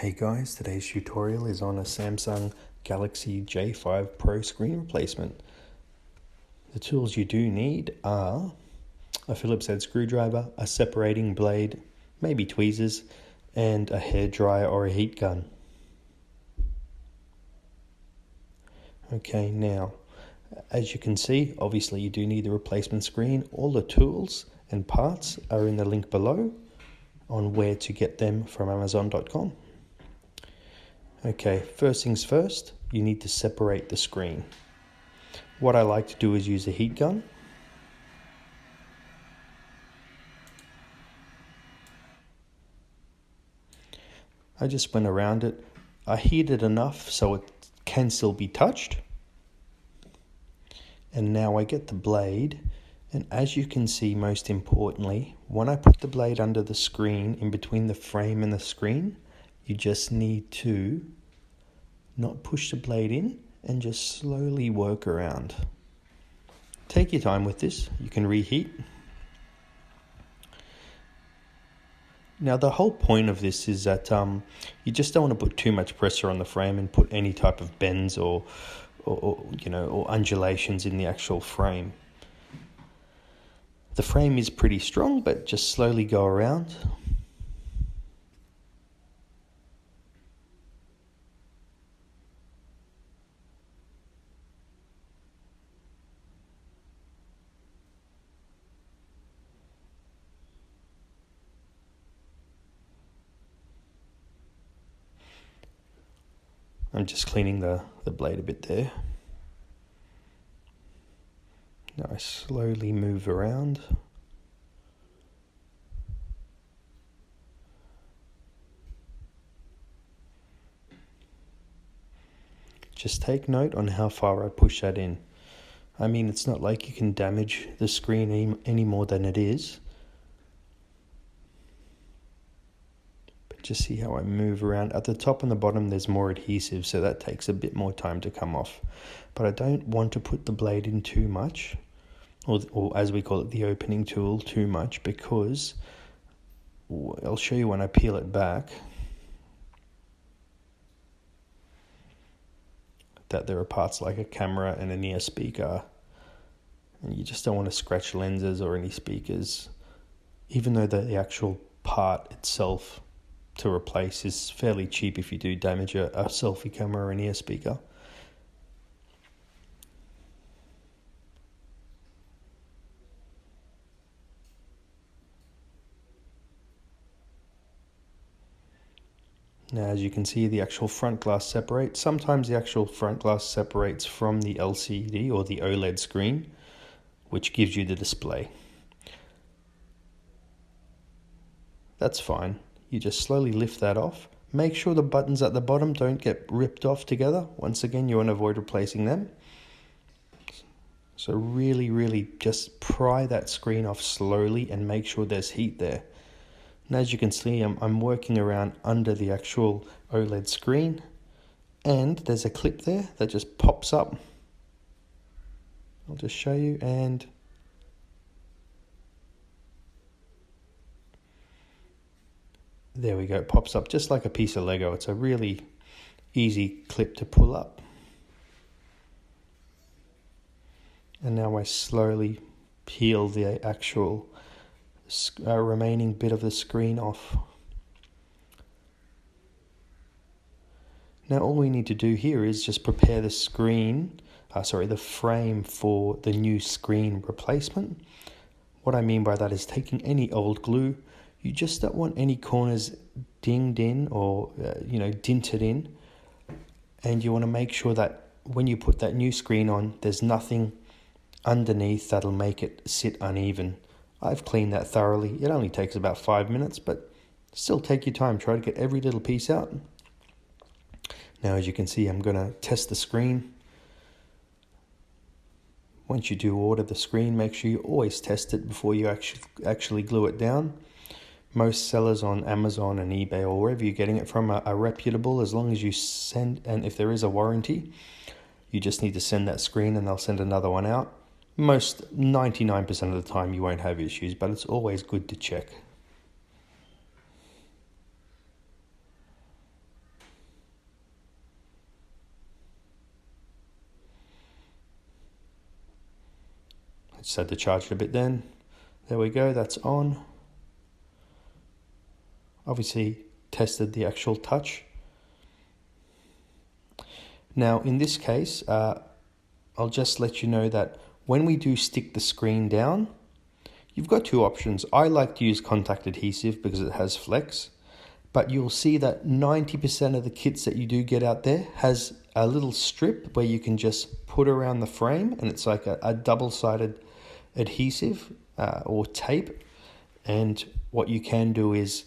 Hey guys, today's tutorial is on a Samsung Galaxy J5 Pro screen replacement. The tools you do need are a Phillips head screwdriver, a separating blade, maybe tweezers, and a hairdryer or a heat gun. Okay, now, as you can see, obviously you do need the replacement screen. All the tools and parts are in the link below on where to get them from Amazon.com. Okay, first things first, you need to separate the screen. What I like to do is use a heat gun. I just went around it. I heat it enough so it can still be touched. And now I get the blade, and as you can see, most importantly, when I put the blade under the screen, in between the frame and the screen, you just need to not push the blade in and just slowly work around. Take your time with this, you can reheat. Now the whole point of this is that you just don't want to put too much pressure on the frame and put any type of bends or undulations in the actual frame. The frame is pretty strong, but just slowly go around. I'm just cleaning the blade a bit there. Now I slowly move around. Just take note on how far I push that in. I mean, it's not like you can damage the screen any more than it is. But just see how I move around. At the top and the bottom there's more adhesive, so that takes a bit more time to come off. But I don't want to put the blade in too much, or as we call it, the opening tool, too much, because I'll show you when I peel it back that there are parts like a camera and an ear speaker, and you just don't want to scratch lenses or any speakers, even though the actual part itself to replace is fairly cheap if you do damage a selfie camera or an ear speaker. Now, as you can see, the actual front glass separates. Sometimes the actual front glass separates from the LCD or the OLED screen, which gives you the display. That's fine. You just slowly lift that off. Make sure the buttons at the bottom don't get ripped off together. Once again, you want to avoid replacing them. So really just pry that screen off slowly and make sure there's heat there. And as you can see, I'm working around under the actual OLED screen, and there's a clip there that just pops up. I'll just show you, and there we go, it pops up just like a piece of Lego. It's a really easy clip to pull up. And now I slowly peel the actual remaining bit of the screen off. Now all we need to do here is just prepare the the frame for the new screen replacement. What I mean by that is taking any old glue. You just don't want any corners dinged in or dinted in, and you want to make sure that when you put that new screen on, there's nothing underneath that'll make it sit uneven. I've cleaned that thoroughly. It only takes about 5 minutes, but still take your time. Try to get every little piece out. Now, as you can see, I'm going to test the screen. Once you do order the screen, make sure you always test it before you actually glue it down. Most sellers on Amazon and eBay or wherever you're getting it from are reputable, as long as you send, and if there is a warranty, you just need to send that screen and they'll send another one out. 99% of the time you won't have issues, but it's always good to check. just had to charge it a bit then. There we go, that's on. Obviously tested the actual touch. Now in this case, I'll just let you know that when we do stick the screen down, you've got two options. I like to use contact adhesive because it has flex, but you'll see that 90% of the kits that you do get out there has a little strip where you can just put around the frame, and it's like a double-sided adhesive or tape. And what you can do is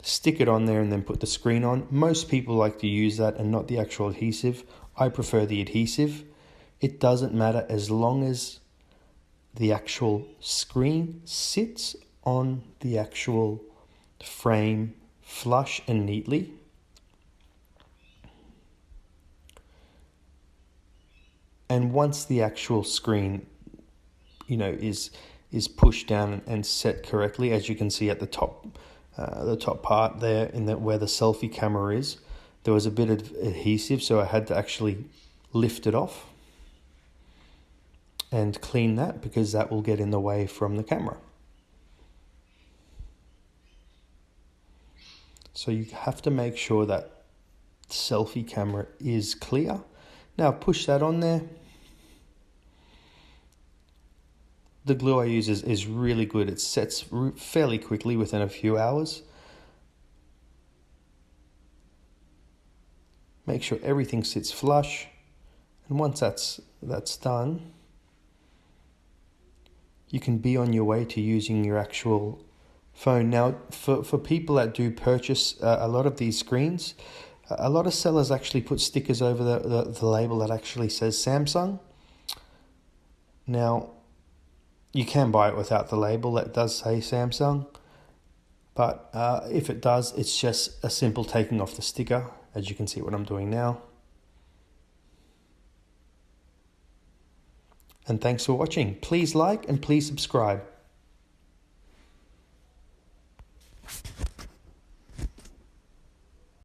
stick it on there and then put the screen on. Most people like to use that and not the actual adhesive. I prefer the adhesive. It doesn't matter as long as the actual screen sits on the actual frame flush and neatly. And once the actual screen, is pushed down and set correctly, as you can see at the top part there where the selfie camera is, there was a bit of adhesive, so I had to actually lift it off and clean that because that will get in the way from the camera. So you have to make sure that selfie camera is clear. Now push that on there. The glue I use is really good. It sets fairly quickly within a few hours. Make sure everything sits flush. And once that's done, you can be on your way to using your actual phone. Now, for people that do purchase a lot of these screens, a lot of sellers actually put stickers over the label that actually says Samsung. Now, you can buy it without the label that does say Samsung, but if it does, it's just a simple taking off the sticker, as you can see what I'm doing now. And thanks for watching. Please like and please subscribe.